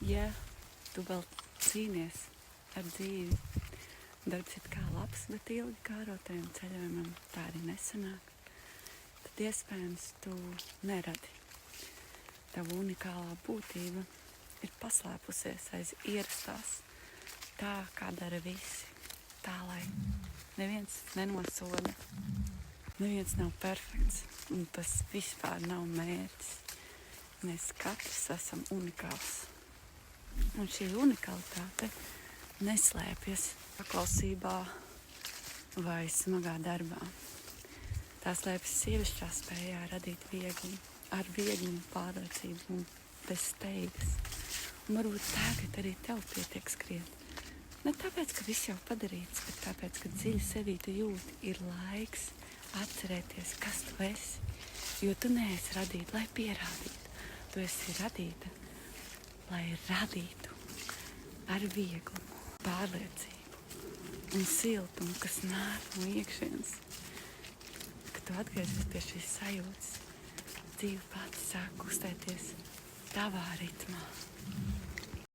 ja tu vēl cīnies ar dzīvi, darbs ir kā labs, bet ilgi kārotajam ceļojumam tā arī nesanāk, tad iespējams tu neradi. Tava unikālā būtība ir paslēpusies aiz ierastās, tā kā dara visi, tā lai neviens nenosoda, neviens nav perfekts, un tas vispār nav mērķis. Mēs katrs esam unikāls. Un šī unikalitāte neslēpjas paklausībā vai smagā darbā. Tā slēpjas sievišķā spējā radīt vieglumu, ar vieglumu, pārliecību un bez steigas. Un varbūt tagad arī tev pietiek skriet. Ne tāpēc, ka viss jau padarīts, bet tāpēc, ka dziļi sevī tu jūti, ir laiks atcerēties, kas tu esi. Jo tu neesi radīta, lai pierādītu. Tu esi radīta, lai radītu ar vieglumu, pārliecību un siltumu, kas nāk no iekšienes. Kad tu atgriezies pie šīs sajūtas, dzīve pati sāk kustēties tavā ritmā.